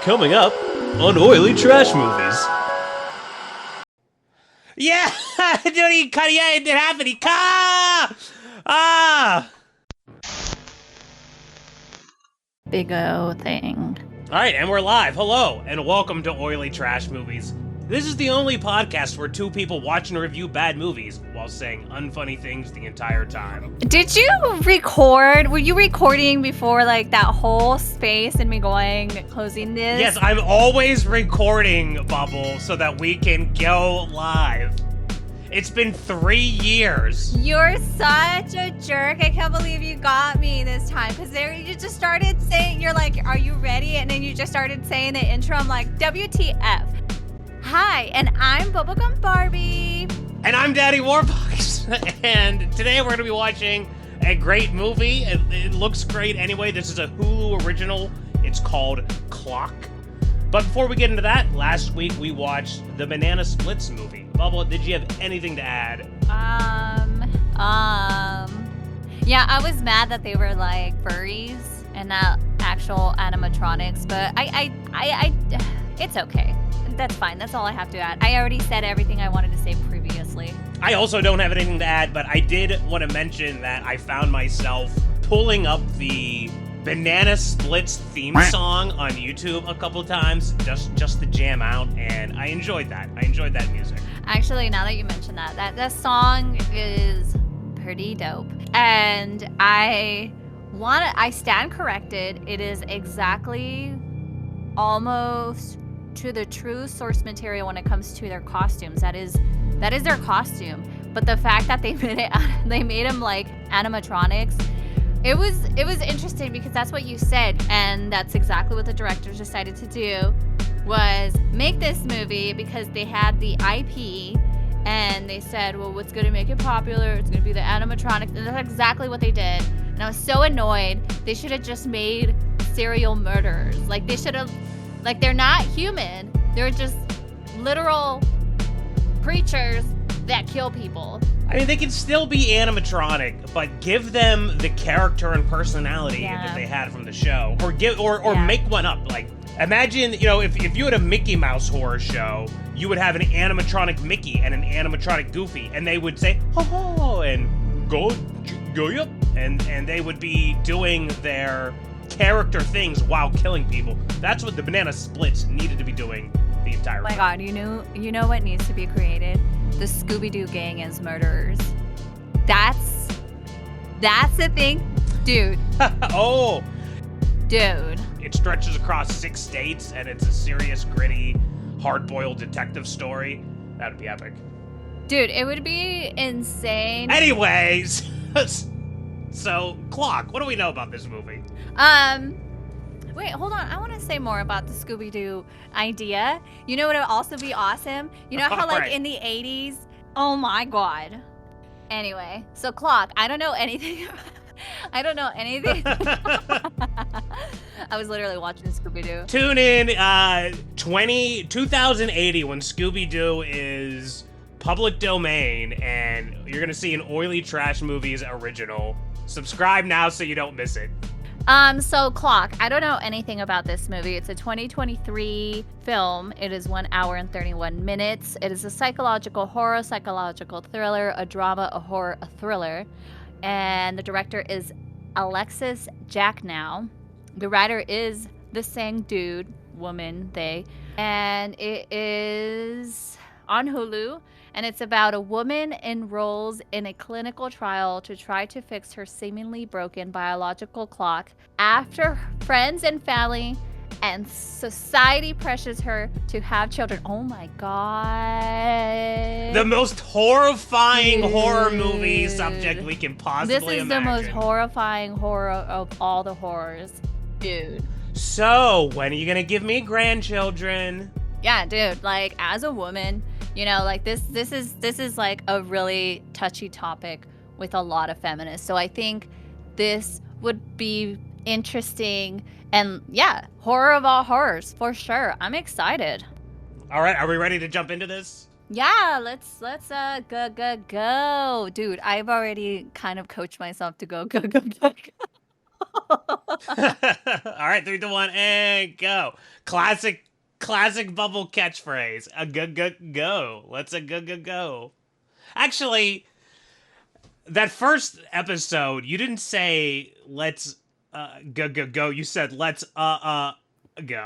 Coming up on Oily Trash Movies. Yeah! Dude, yeah, it did happen. Ah! Big O thing. Alright, and we're live. Hello, and welcome to Oily Trash Movies. This is the only podcast where two people watch and review bad movies while saying unfunny things the entire time. Did you record? Were you recording before like that whole space and me closing this? Yes, I'm always recording, Bubble, so that we can go live. It's been 3 years. You're such a jerk. I can't believe you got me this time. Because there you just started saying, you're like, are you ready? And then you just started saying the intro. I'm like, WTF. Hi, and I'm Bubblegum Barbie. And I'm Daddy Warbucks. And today we're going to be watching a great movie. It looks great anyway. This is a Hulu original. It's called Clock. But before we get into that, last week we watched the Banana Splits movie. Bubble, did you have anything to add? Yeah, I was mad that they were like furries and not actual animatronics, but I it's okay. That's fine. That's all I have to add. I already said everything I wanted to say previously. I also don't have anything to add, but I did want to mention that I found myself pulling up the Banana Splits theme song on YouTube a couple times just to jam out, and I enjoyed that. I enjoyed that music. Actually, now that you mention that song is pretty dope. And I stand corrected. It is exactly almost to the true source material when it comes to their costumes. That is their costume. But the fact that they made them like animatronics, it was interesting because that's what you said, and that's exactly what the directors decided to do, was make this movie because they had the IP, and they said, well, what's going to make it popular? It's going to be the animatronics, and that's exactly what they did. And I was so annoyed. They should have just made serial murderers. Like, they should have, like, they're not human. They're just literal creatures that kill people. I mean, they can still be animatronic, but give them the character and personality that they had from the show, or make one up. Like, imagine, if you had a Mickey Mouse horror show, you would have an animatronic Mickey and an animatronic Goofy, and they would say ho ho and go yep, and they would be doing their character things while killing people. That's what the Banana Splits needed to be doing the entire time. Oh my god, you know what needs to be created? The Scooby-Doo gang as murderers. That's the thing, dude. Oh, dude. It stretches across 6 states, and it's a serious, gritty, hard-boiled detective story. That'd be epic. Dude, it would be insane. Anyways, so Clock. What do we know about this movie? Wait, hold on. I want to say more about the Scooby-Doo idea. You know what would also be awesome? You know how, like, in the 80s? Oh, my God. Anyway, so Clock. I don't know anything. I don't know anything. I was literally watching Scooby-Doo. Tune in 2080 when Scooby-Doo is public domain, and you're going to see an Oily Trash Movies original. Subscribe now so you don't miss it. So Clock, I don't know anything about this movie. It's a 2023 film. It is 1 hour and 31 minutes. It is a psychological horror, psychological thriller, a drama, a horror, a thriller. And the director is Alexis Jacknow. The writer is the same dude, woman, they. And it is on Hulu. And it's about a woman enrolls in a clinical trial to try to fix her seemingly broken biological clock after friends and family and society pressures her to have children. Oh my god. The most horrifying horror movie subject we can possibly imagine. This is the most horrifying horror of all the horrors. Dude. So, when are you gonna give me grandchildren? Yeah, dude, like, as a woman, like this is like a really touchy topic with a lot of feminists. So I think this would be interesting, and yeah, horror of all horrors for sure. I'm excited. All right, are we ready to jump into this? Yeah, let's go. Dude, I've already kind of coached myself to go. All right, 3, 2, 1, and go. Classic bubble catchphrase. A go. Let's a go. Actually, that first episode, you didn't say let's go. You said let's go.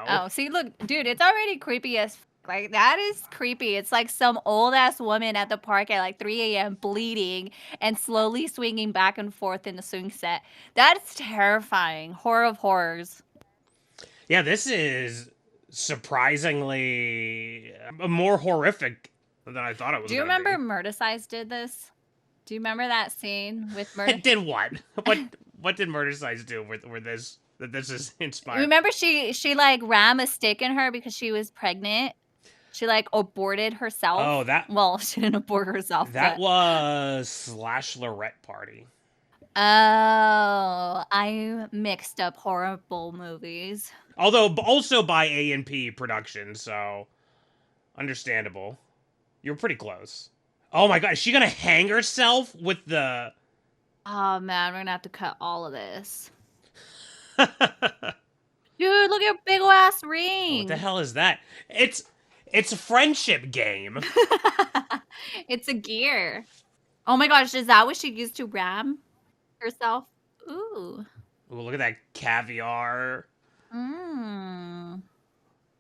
Oh, see, look, dude, it's already creepy as like that is creepy. It's like some old ass woman at the park at like 3 a.m. bleeding and slowly swinging back and forth in the swing set. That's terrifying. Horror of horrors. Yeah, this is surprisingly more horrific than I thought it was. Do you remember Murdercise did this? Do you remember that scene with Murder? Did what? What did Murdercise do with this? That this is inspired. Remember she like rammed a stick in her because she was pregnant. She like aborted herself. Oh, that. Well, she didn't abort herself. That was /Lorette Party. Oh, I mixed up horrible movies. Although also by A&P Productions, so understandable. You're pretty close. Oh my god, is she gonna hang herself with the... Oh man, we're gonna have to cut all of this. Dude, look at your big ass ring. What the hell is that? It's a friendship game. It's a gear. Oh my gosh, is that what she used to ram herself? Ooh. Ooh, look at that caviar. Mmm.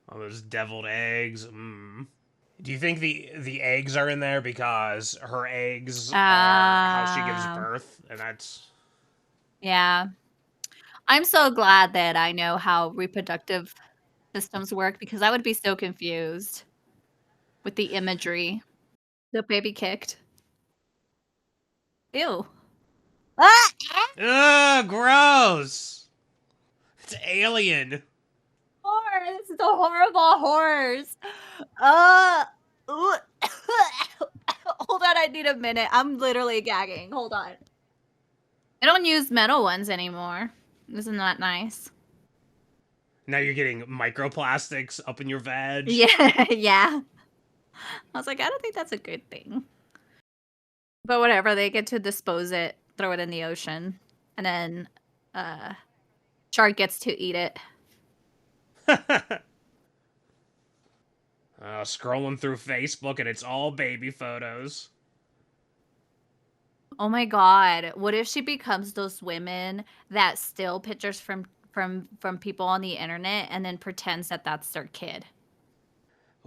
All those deviled eggs. Mmm. Do you think the eggs are in there because her eggs are how she gives birth? And that's... Yeah. I'm so glad that I know how reproductive systems work because I would be so confused with the imagery. The baby kicked. Ew. Ah! Ugh, gross. It's alien. Horror. This is the horrible horrors. Hold on, I need a minute. I'm literally gagging. Hold on. I don't use metal ones anymore. Isn't that nice? Now you're getting microplastics up in your vag. Yeah, yeah. I was like, I don't think that's a good thing. But whatever, they get to dispose it, throw it in the ocean, and then shark gets to eat it. Scrolling through Facebook and it's all baby photos. Oh my god, what if she becomes those women that steal pictures from people on the internet and then pretends that that's their kid?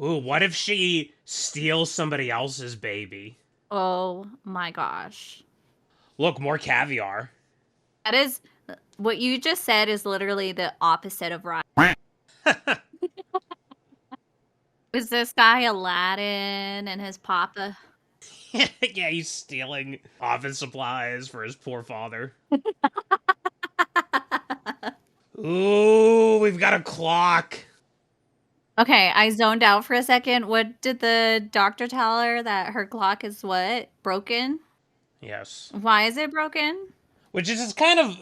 Ooh, what if she steals somebody else's baby? Oh my gosh. Look, more caviar. That is, what you just said is literally the opposite of right. Is this guy Aladdin and his papa? Yeah, he's stealing office supplies for his poor father. Ooh, we've got a clock. Okay, I zoned out for a second. What did the doctor tell her? That her clock is what? Broken? Yes. Why is it broken? Which is kind of...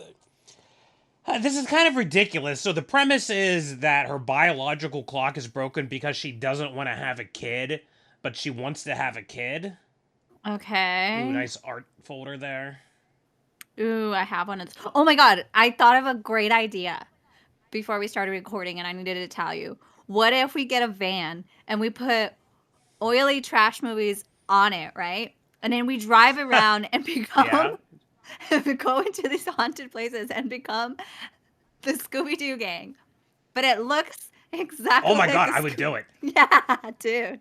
this is kind of ridiculous. So the premise is that her biological clock is broken because she doesn't want to have a kid, but she wants to have a kid. Okay. Ooh, nice art folder there. Ooh, I have one. Oh my god, I thought of a great idea before we started recording, and I needed to tell you. What if we get a van and we put oily trash movies on it, right? And then we drive around and become and go into these haunted places and become the Scooby-Doo gang. But it looks exactly Oh my like god, I would do it. Yeah, dude.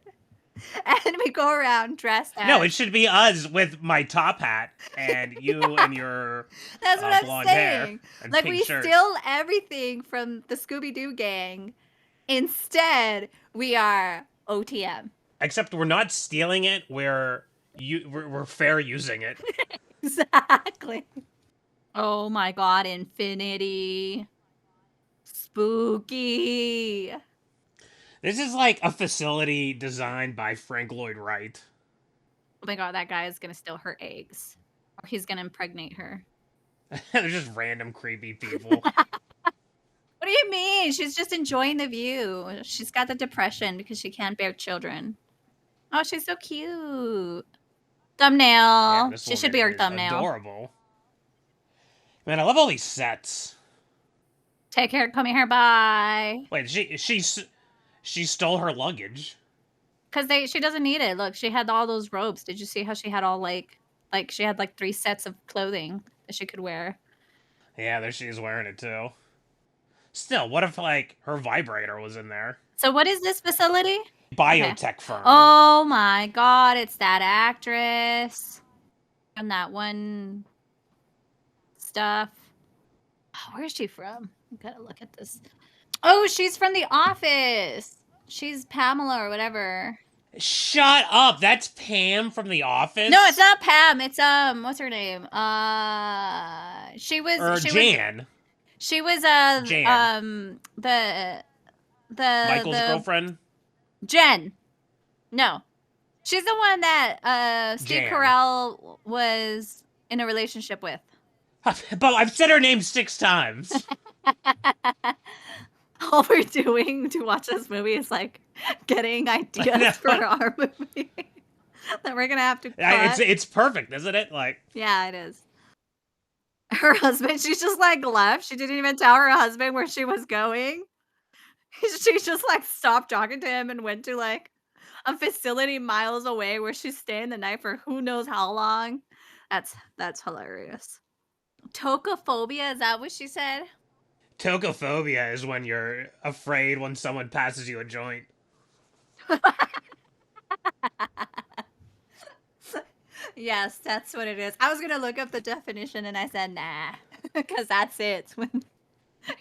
And we go around dressed as... No, it should be us with my top hat and you and your That's what I'm blonde hair saying. and Like, pink we shirt. steal everything from the Scooby-Doo gang. Instead, we are OTM. Except we're not stealing it, we're fair using it. Exactly. Oh my god, infinity. Spooky. This is like a facility designed by Frank Lloyd Wright. Oh my god, that guy is gonna steal her eggs. Or he's gonna impregnate her. They're just random creepy people. What do you mean? She's just enjoying the view. She's got the depression because she can't bear children. Oh, she's so cute. Thumbnail. Yeah, She should be our thumbnail. Adorable. Man, I love all these sets. Take care, come here, bye. Wait, she stole her luggage. Cause she doesn't need it. Look, she had all those robes. Did you see how she had all like she had like 3 sets of clothing that she could wear? Yeah, there she's wearing it too. Still, what if like her vibrator was in there? So what is this facility? Biotech firm. Oh my god, it's that actress. And that one stuff. Oh, where is she from? I gotta look at this. Oh, she's from The Office. She's Pamela or whatever. Shut up! That's Pam from The Office. No, it's not Pam. It's what's her name? Jan. She was Jan. the Michael's girlfriend. Jen. No, she's the one that Steve Carell was in a relationship with. But I've said her name 6 times. All we're doing to watch this movie is like getting ideas for our movie that we're gonna have to cut. It's perfect, isn't it? Like, yeah, it is. Her husband, she's just like left. She didn't even tell her husband where she was going. She just like stopped talking to him and went to like a facility miles away where she's staying the night for who knows how long. That's hilarious. Tocophobia, is that what she said? Tocophobia is when you're afraid when someone passes you a joint. Yes, that's what it is. I was gonna look up the definition and I said nah, because that's it. When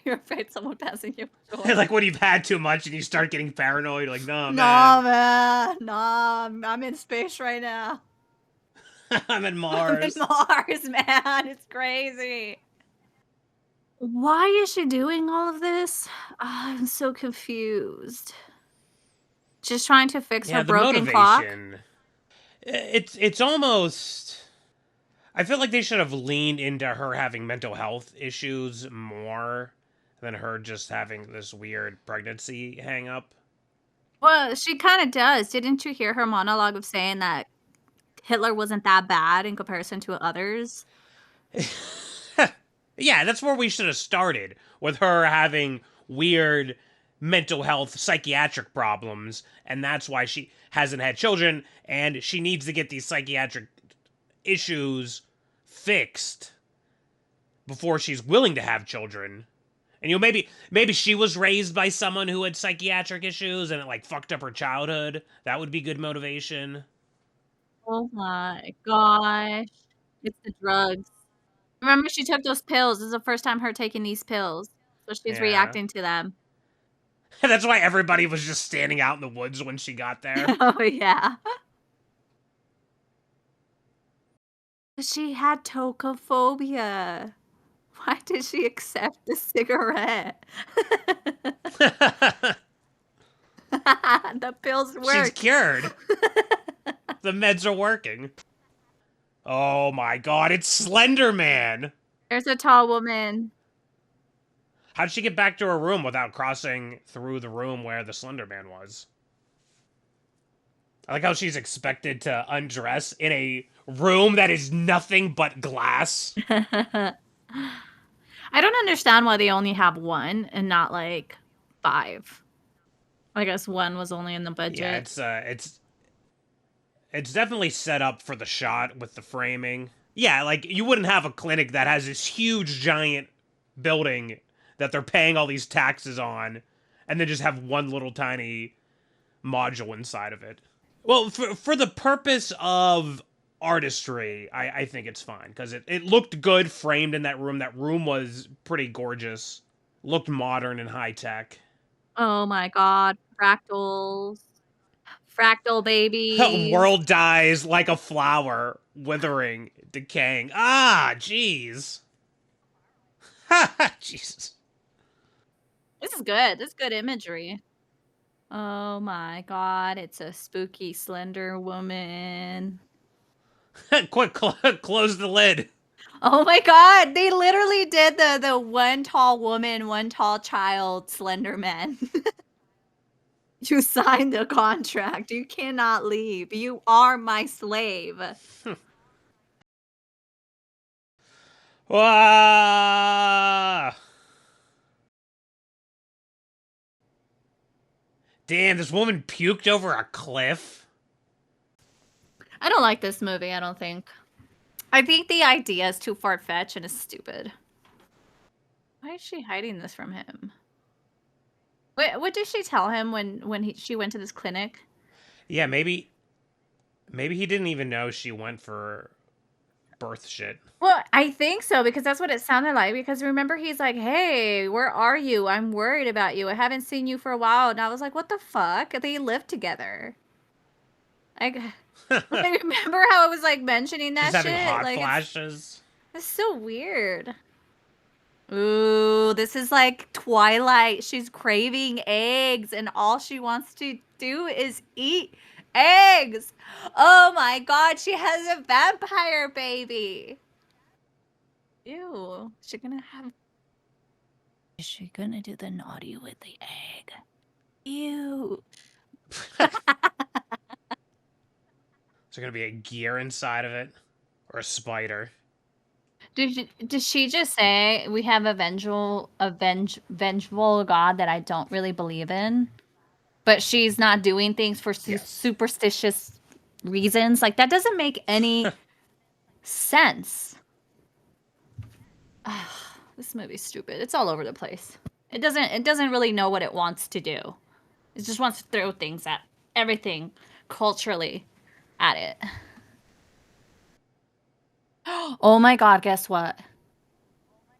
you're afraid someone passing you a joint. Like when you've had too much and you start getting paranoid, you're like, no, man. I'm in space right now. I'm in Mars. I'm in Mars, man. It's crazy. Why is she doing all of this? Oh, I'm so confused. Just trying to fix her broken clock. It's almost. I feel like they should have leaned into her having mental health issues more than her just having this weird pregnancy hang up. Well, she kind of does. Didn't you hear her monologue of saying that Hitler wasn't that bad in comparison to others? Yeah, that's where we should have started, with her having weird mental health psychiatric problems, and that's why she hasn't had children, and she needs to get these psychiatric issues fixed before she's willing to have children. And maybe she was raised by someone who had psychiatric issues and it like fucked up her childhood. That would be good motivation. Oh my gosh. It's the drugs. Remember, she took those pills. This is the first time her taking these pills. So she's reacting to them. That's why everybody was just standing out in the woods when she got there. Oh, yeah. She had tocophobia. Why did she accept the cigarette? The pills work. She's cured. The meds are working. Oh my god, it's Slender Man! There's a tall woman. How'd she get back to her room without crossing through the room where the Slender Man was? I like how she's expected to undress in a room that is nothing but glass. I don't understand why they only have 1 and not like 5. I guess 1 was only in the budget. Yeah, it's definitely set up for the shot with the framing. Yeah, like, you wouldn't have a clinic that has this huge, giant building that they're paying all these taxes on, and then just have one little tiny module inside of it. Well, for the purpose of artistry, I think it's fine, because it looked good framed in that room. That room was pretty gorgeous. Looked modern and high-tech. Oh my god, fractals. Fractal baby. The world dies like a flower, withering, decaying. Ah, jeez. Ha, Jesus. This is good. This is good imagery. Oh my god, it's a spooky slender woman. Quick, close the lid. Oh my god, they literally did the one tall woman, one tall child Slender Man. You signed the contract. You cannot leave. You are my slave. Wow. Damn, this woman puked over a cliff. I don't like this movie, I don't think. I think the idea is too far-fetched and is stupid. Why is she hiding this from him? What did she tell him when she went to this clinic? Yeah, maybe he didn't even know she went for birth shit. Well, I think so, because that's what it sounded like. Because remember, he's like, hey, where are you? I'm worried about you. I haven't seen you for a while. And I was like, what the fuck? They live together. Like, I remember how I was like mentioning that She's shit. having hot like, flashes. It's so weird. Ooh, this is like Twilight. She's craving eggs, and all she wants to do is eat eggs. Oh my god, she has a vampire baby. Ew. Is she gonna do the naughty with the egg? Ew. Is there gonna be a gear inside of it? Or a spider? Did she just say we have a vengeful god that I don't really believe in? But she's not doing things for superstitious reasons? Like, that doesn't make any sense. This movie's stupid. It's all over the place. It doesn't really know what it wants to do. It just wants to throw things at everything culturally at it. Oh my god, guess what?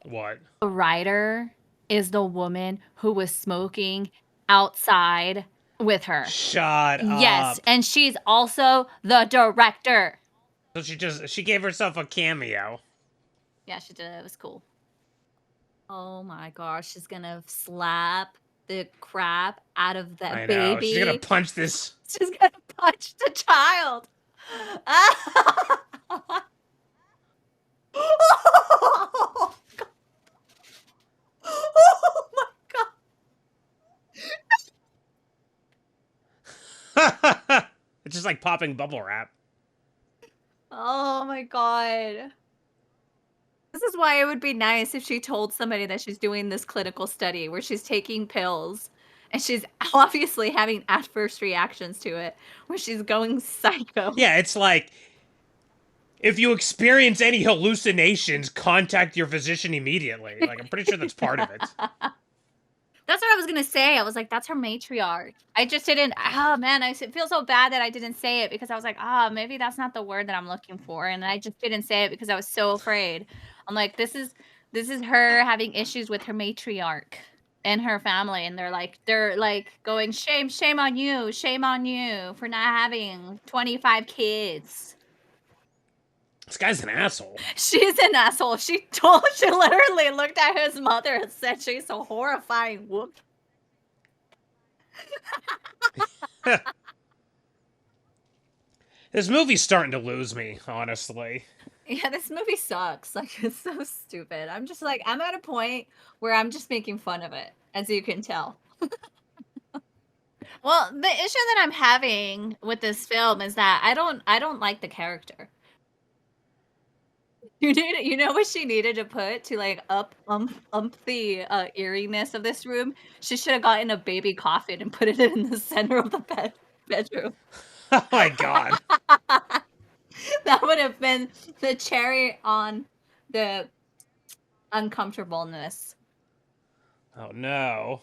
What? The writer is the woman who was smoking outside with her. Shut up. Yes, and she's also the director. So she gave herself a cameo. Yeah, she did. It was cool. Oh my gosh, she's gonna slap the crap out of that I know. baby. She's gonna punch this. She's gonna punch the child. Oh, God. Oh my god. It's just like popping bubble wrap. Oh my god. This is why it would be nice if she told somebody that she's doing this clinical study where she's taking pills and she's obviously having adverse reactions to it, where she's going psycho. Yeah, it's like, if you experience any hallucinations, contact your physician immediately. Like, I'm pretty sure that's part of it. That's what I was gonna say. I was like, that's her matriarch. I just didn't. Oh man, I feel so bad that I didn't say it, because I was like, maybe that's not the word that I'm looking for, and I just didn't say it because I was so afraid. I'm like, this is her having issues with her matriarch and her family, and they're like going, shame on you for not having 25 kids. This guy's an asshole. She's an asshole. She literally looked at his mother and said she's a horrifying whoop. This movie's starting to lose me, honestly. Yeah, this movie sucks. Like, it's so stupid. I'm just like, I'm at a point where I'm just making fun of it, as you can tell. Well, the issue that I'm having with this film is that I don't like the character. You know what she needed to put to like up the eeriness of this room? She should have gotten a baby coffin and put it in the center of the bedroom. Oh my god. That would have been the cherry on the uncomfortableness. Oh no.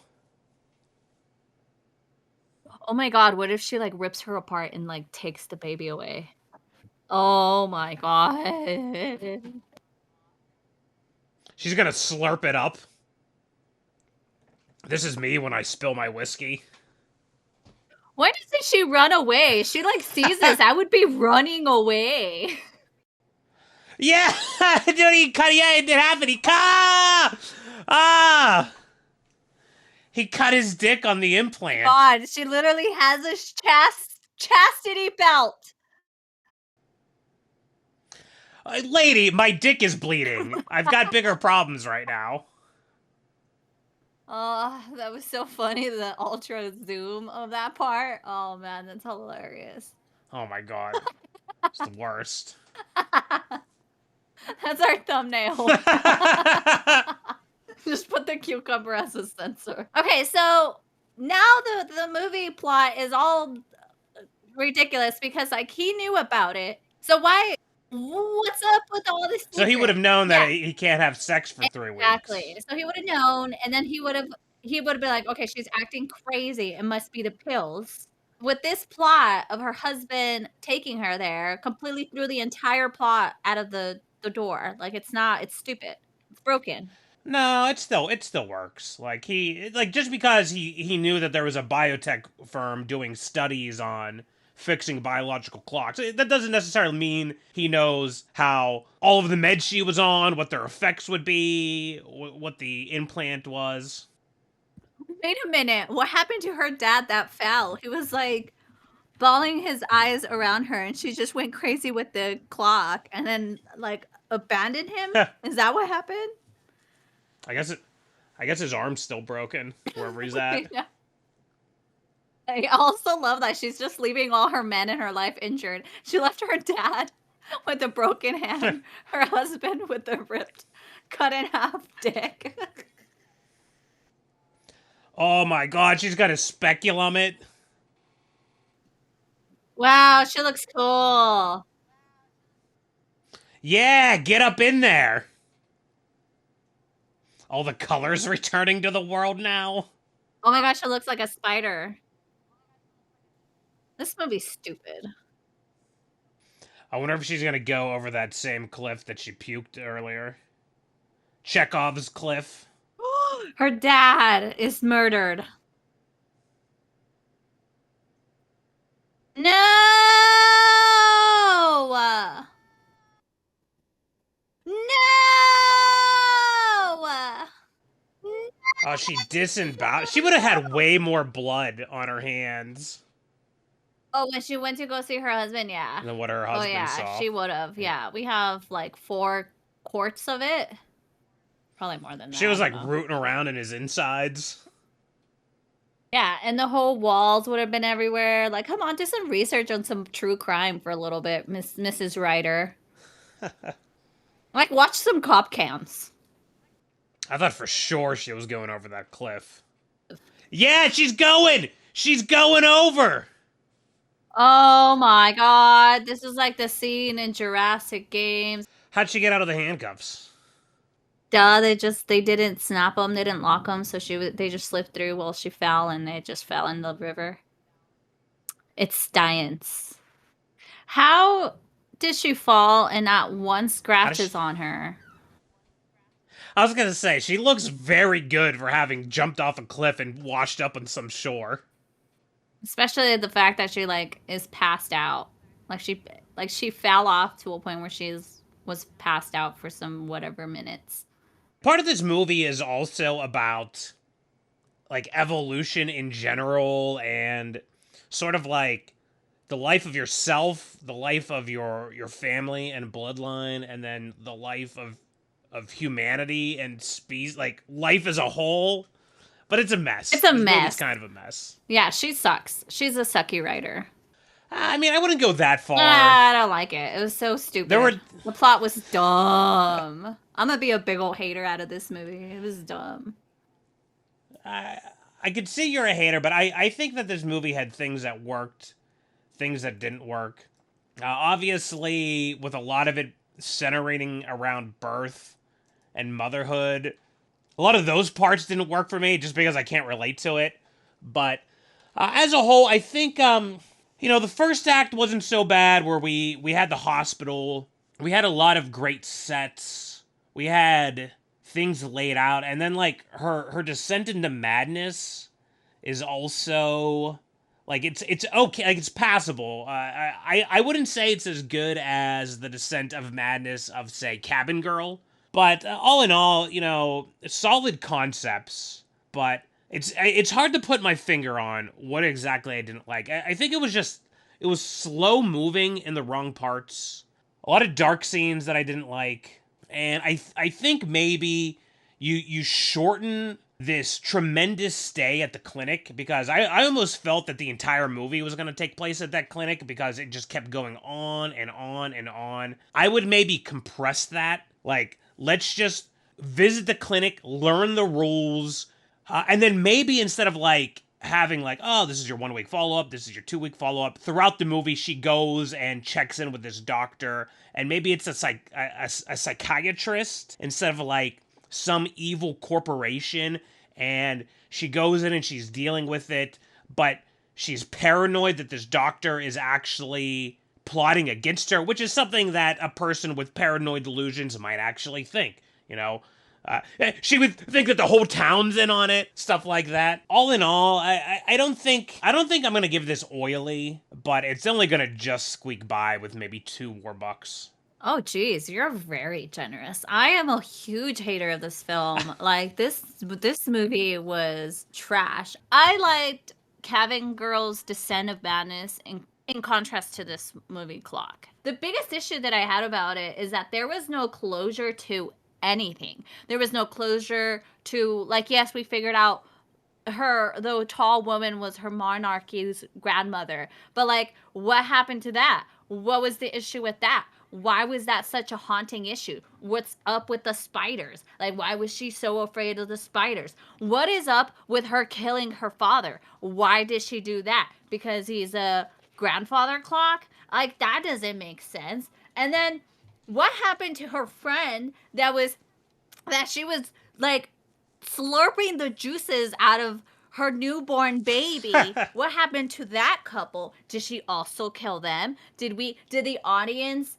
Oh my god, what if she like rips her apart and like takes the baby away? Oh my god. She's gonna slurp it up. This is me when I spill my whiskey. Why doesn't she run away? She like sees this. I would be running away. Yeah! Dude, he cut, yeah, it did happen. He He cut his dick on the implant. God, she literally has a chastity belt. Lady, my dick is bleeding. I've got bigger problems right now. Oh, that was so funny, the ultra zoom of that part. Oh man, that's hilarious. Oh my god. It's the worst. That's our thumbnail. Just put the cucumber as a sensor. Okay, so now the movie plot is all ridiculous because like he knew about it. So what's up with all this So he would secret? have known that Yeah, he can't have sex for 3 exactly. weeks. So he would have known, and then he would have been like, okay, she's acting crazy. It must be the pills. With this plot of her husband taking her there, completely threw the entire plot out of the door. Like it's stupid. It's broken. No, it still works. Like just because he knew that there was a biotech firm doing studies on fixing biological clocks, that doesn't necessarily mean he knows how all of the meds she was on, what their effects would be, what the implant was. Wait a minute. What happened to her dad that fell? He was like bawling his eyes around her and she just went crazy with the clock and then like abandoned him? Is that what happened? I guess his arm's still broken wherever he's at. Yeah. I also love that she's just leaving all her men in her life injured. She left her dad with a broken hand, her husband with the ripped, cut in half dick. Oh my god, she's got a speculum it. Wow, she looks cool. Yeah, get up in there. All the colors returning to the world now. Oh my gosh, she looks like a spider. This movie's stupid. I wonder if she's gonna go over that same cliff that she puked earlier. Chekhov's cliff. Her dad is murdered. No! No! Oh, she disemboweled. She would have had way more blood on her hands Oh, when she went to go see her husband, yeah. than what her Oh husband yeah, saw. she would have. Yeah, we have like 4 quarts of it. Probably more than that. She was I like don't know. rooting around in his insides. Yeah, and the whole walls would have been everywhere. Like, come on, do some research on some true crime for a little bit, Mrs. Ryder. Like, watch some cop cams. I thought for sure she was going over that cliff. Yeah, she's going! She's going over! Oh my god, this is like the scene in Jurassic Games. How'd she get out of the handcuffs? Duh, they didn't snap them, they didn't lock them, so they just slipped through while she fell, and they just fell in the river. It's science. How did she fall and not one scratch is on her? I was gonna say, she looks very good for having jumped off a cliff and washed up on some shore. Especially the fact that she like is passed out. Like she fell off to a point where was passed out for some whatever minutes. Part of this movie is also about like evolution in general and sort of like the life of yourself, the life of your family and bloodline, and then the life of humanity and species, like life as a whole. But it's a mess. It's a this mess. Movie's kind of a mess. Yeah, she sucks. She's a sucky writer. I mean, I wouldn't go that far. I don't like it. It was so stupid. The plot was dumb. I'm gonna be a big old hater out of this movie. It was dumb. I could see you're a hater, but I think that this movie had things that worked, things that didn't work. Obviously, with a lot of it centering around birth and motherhood, a lot of those parts didn't work for me just because I can't relate to it. But as a whole, I think, the first act wasn't so bad where we had the hospital. We had a lot of great sets. We had things laid out. And then, like, her descent into madness is also, like, it's okay. Like, it's passable. I wouldn't say it's as good as the descent of madness of, say, Cabin Girl. But all in all, solid concepts. But it's hard to put my finger on what exactly I didn't like. I think it was slow moving in the wrong parts. A lot of dark scenes that I didn't like. And I think maybe you shorten this tremendous stay at the clinic, because I almost felt that the entire movie was going to take place at that clinic because it just kept going on and on and on. I would maybe compress that. Like, let's just visit the clinic, learn the rules, and then maybe instead of like having like, oh, this is your 1 week follow up, this is your 2 week follow up. Throughout the movie, she goes and checks in with this doctor, and maybe it's a psychiatrist instead of like some evil corporation, and she goes in and she's dealing with it, but she's paranoid that this doctor is actually plotting against her, which is something that a person with paranoid delusions might actually think, you know. She would think that the whole town's in on it, stuff like that. All in all, I don't think I'm gonna give this oily, but it's only gonna just squeak by with maybe $2 more. Oh, geez, you're very generous. I am a huge hater of this film. Like this movie was trash. I liked Cabin Girl's Descent of Madness in contrast to this movie Clock. The biggest issue that I had about it is that there was no closure to anything. There was no closure to, like, yes, we figured out the tall woman was her monarchy's grandmother, but like, what happened to that? What was the issue with that? Why was that such a haunting issue? What's up with the spiders? Like, why was she so afraid of the spiders? What is up with her killing her father? Why did she do that? Because he's a grandfather clock? Like, that doesn't make sense. And then what happened to her friend that she was like slurping the juices out of her newborn baby? What happened to that couple? Did she also kill them? Did the audience,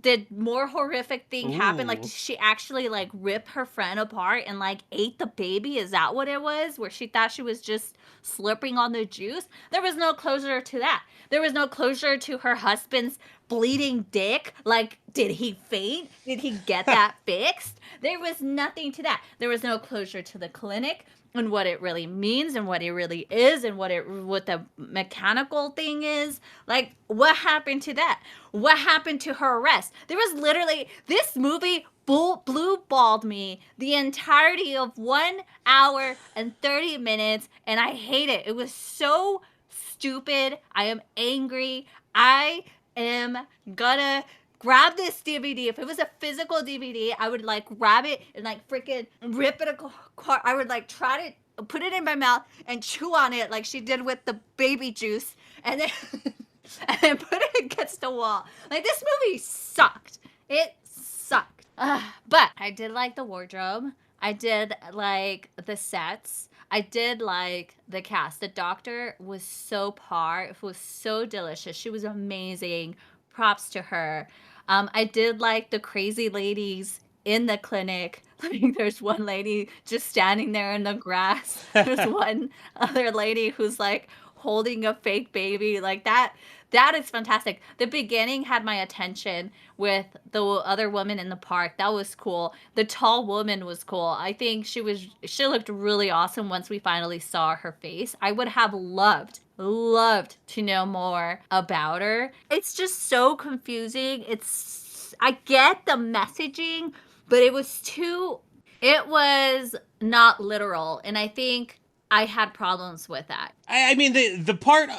did more horrific thing happen? Like, did she actually like rip her friend apart and like ate the baby? Is that what it was? Where she thought she was just slurping on the juice? There was no closure to that. There was no closure to her husband's bleeding dick. Like, did he faint? Did he get that fixed? There was nothing to that. There was no closure to the clinic and what it really means and what it really is and what the mechanical thing is. Like, what happened to that? What happened to her arrest? There was literally, this movie blue balled me the entirety of 1 hour and 30 minutes, and I hate it. It was so stupid. I am angry. I am gonna grab this DVD. If it was a physical DVD, I would like grab it and like freaking rip it apart. I would like try to put it in my mouth and chew on it like she did with the baby juice, and then and then put it against the wall. Like, this movie sucked. It sucked. But I did like the wardrobe. I did like the sets. I did like the cast. The doctor was so was so delicious. She was amazing. Props to her. I did like the crazy ladies in the clinic. Like, there's one lady just standing there in the grass. There's one other lady who's like holding a fake baby. Like, that is fantastic. The beginning had my attention with the other woman in the park. That was cool. The tall woman was cool. I think she looked really awesome once we finally saw her face. I would have loved to know more about her. It's just so confusing. I get the messaging, but it was not literal, and I think I had problems with that. I mean, the part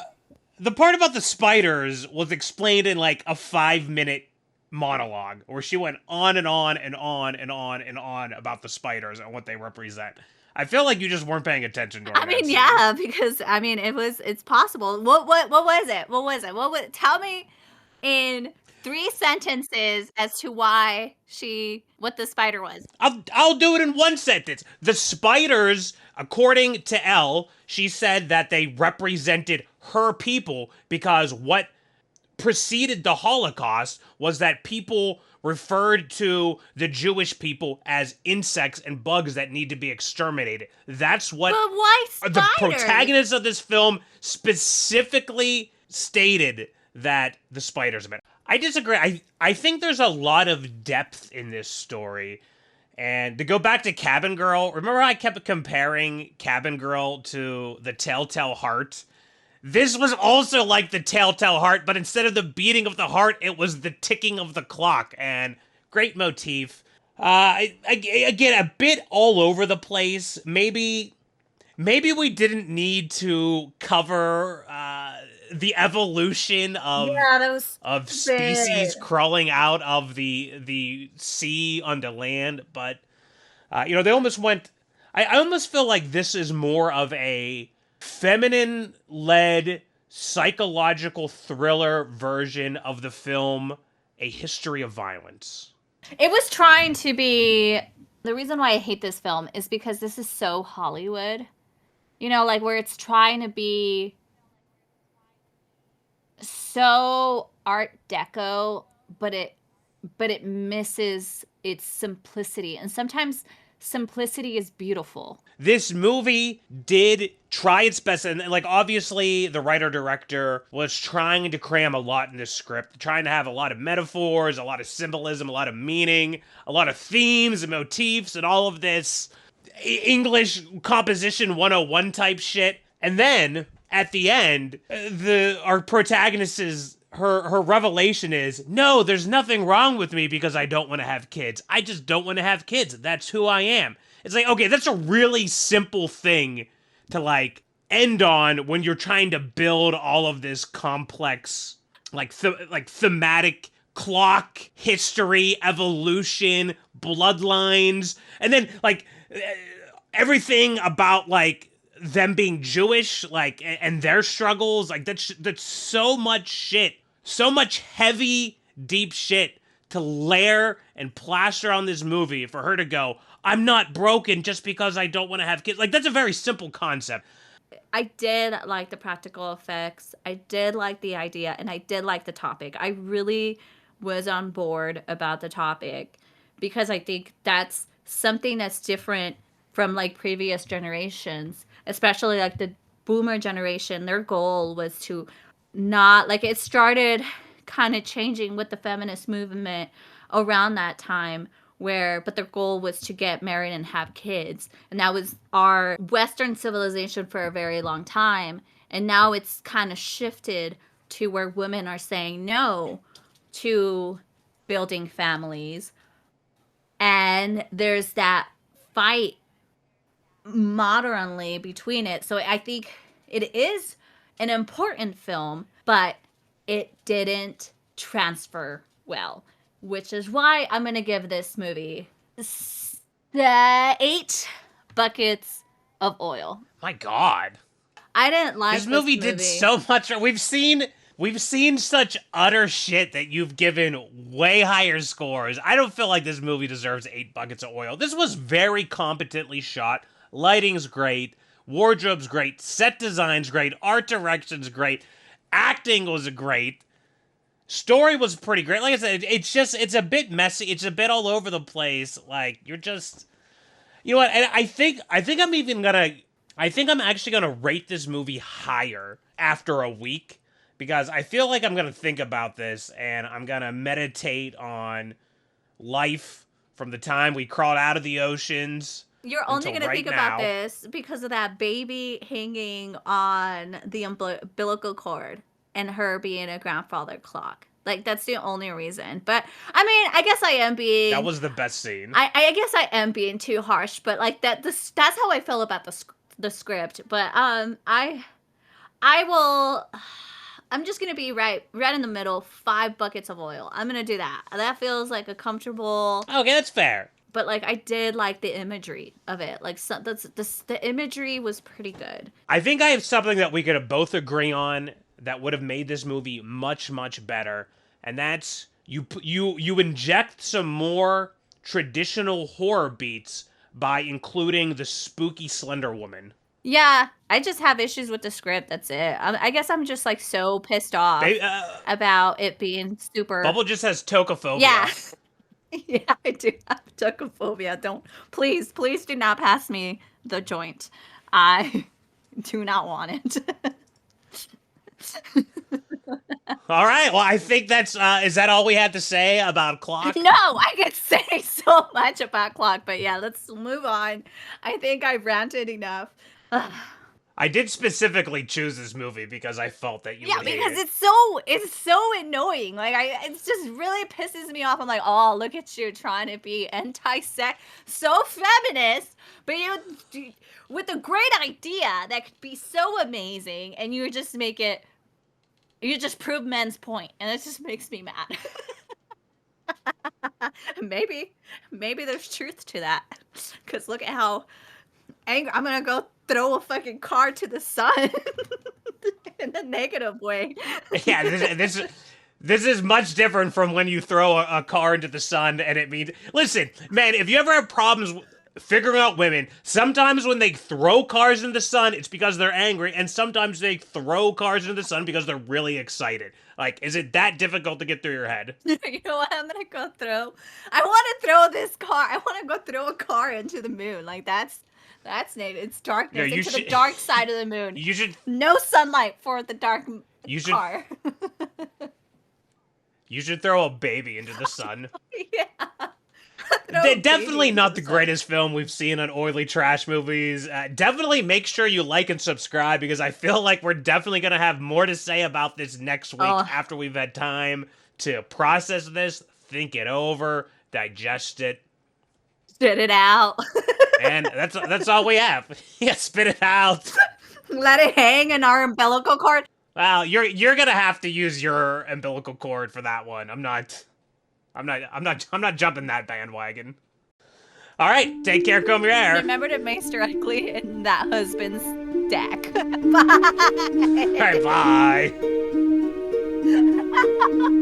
about the spiders was explained in like a 5-minute monologue where she went on and on and on and on and on about the spiders and what they represent. I feel like you just weren't paying attention during that scene. Yeah, because I mean, it's possible. What was it? Tell me in 3 sentences as to what the spider was. I'll do it in 1 sentence. The spiders, according to Elle, she said that they represented her people because what preceded the Holocaust was that people referred to the Jewish people as insects and bugs that need to be exterminated. That's what But why spiders? The protagonist of this film specifically stated that the spiders meant. I disagree. I think there's a lot of depth in this story. And to go back to Cabin Girl, remember I kept comparing Cabin Girl to the Telltale Heart? This was also like the Telltale Heart, but instead of the beating of the heart, it was the ticking of the clock. And great motif. Again, a bit all over the place. Maybe we didn't need to cover the evolution of species crawling out of the sea onto land, but they almost went. I almost feel like this is more of a feminine-led psychological thriller version of the film A History of Violence. It was trying to be... The reason why I hate this film is because this is so Hollywood. You know, like where it's trying to be so Art Deco, but it misses its simplicity. And sometimes simplicity is beautiful. This movie did try its best, and like obviously the writer-director was trying to cram a lot in this script, trying to have a lot of metaphors, a lot of symbolism, a lot of meaning, a lot of themes and motifs, and all of this English composition 101 type shit. And then at the end, our protagonist is her revelation is, no, there's nothing wrong with me because I don't want to have kids. I just don't want to have kids. That's who I am. It's like, okay, that's a really simple thing to like end on when you're trying to build all of this complex like thematic clock, history, evolution, bloodlines, and then like everything about like them being Jewish, like, and their struggles, like that's so much shit, so much heavy, deep shit to layer and plaster on this movie for her to go, I'm not broken just because I don't want to have kids. Like, that's a very simple concept. I did like the practical effects. I did like the idea, and I did like the topic. I really was on board about the topic because I think that's something that's different from like previous generations, especially like the boomer generation. Their goal was to not, like, it started kind of changing with the feminist movement around that time, but their goal was to get married and have kids. And that was our Western civilization for a very long time. And now it's kind of shifted to where women are saying no to building families. And there's that fight modernly between it. So I think it is an important film, but it didn't transfer well, which is why I'm going to give this movie 8 buckets of oil. My God. I didn't like this movie. Did so much. We've seen such utter shit that you've given way higher scores. I don't feel like this movie deserves 8 buckets of oil. This was very competently shot. Lighting's great. Wardrobe's great. Set design's great. Art direction's great. Acting was great. Story was pretty great. Like I said, it's a bit messy. It's a bit all over the place. Like, you're just, you know what? And I think I'm actually gonna rate this movie higher after a week, because I feel like I'm gonna think about this and I'm gonna meditate on life from the time we crawled out of the oceans. You're only going to think about this because of that baby hanging on the umbilical cord and her being a grandfather clock. Like, that's the only reason. But, I mean, I guess I am being... That was the best scene. I guess I am being too harsh, but, like, that's how I feel about the script. But, I will... I'm just going to be right in the middle, 5 buckets of oil. I'm going to do that. That feels like a comfortable... Okay, that's fair. But, like, I did like the imagery of it. Like, the imagery was pretty good. I think I have something that we could both agree on that would have made this movie much, much better. And that's, you inject some more traditional horror beats by including the spooky Slender Woman. Yeah, I just have issues with the script. That's it. I guess I'm just, like, so pissed off about it being super... Bubble just has tocophobia. Yeah. Yeah, I do have tocophobia. Please do not pass me the joint. I do not want it. All right. Well, I think that's, is that all we had to say about Clock? No, I could say so much about Clock, but yeah, let's move on. I think I've ranted enough. I did specifically choose this movie because I felt that you would hate because it. it's so annoying. Like, it just really pisses me off. I'm like, oh, look at you trying to be anti-sex, so feminist, but you with a great idea that could be so amazing, and you just prove men's point, and it just makes me mad. Maybe there's truth to that, because look at how angry. I'm gonna go throw a fucking car to the sun in a negative way. Yeah, this is much different from when you throw a car into the sun and it means... Listen, man, if you ever have problems figuring out women, sometimes when they throw cars in the sun, it's because they're angry, and sometimes they throw cars into the sun because they're really excited. Like, is it that difficult to get through your head? You know what? I'm gonna go throw. I want to throw this car. I want to go throw a car into the moon. Like that's native. It's darkness into the dark side of the moon. You should. No sunlight for the dark car. You should throw a baby into the sun. Yeah. Definitely not the greatest film we've seen on Oily Trash Movies. Definitely make sure you like and subscribe, because I feel like we're definitely going to have more to say about this next week after we've had time to process this, think it over, digest it. Spit it out. And that's all we have. Yeah, spit it out. Let it hang in our umbilical cord. Well, you're going to have to use your umbilical cord for that one. I'm not jumping that bandwagon. All right, take care, comb your hair. Remember to mace directly in that husband's deck. Bye. All right, bye.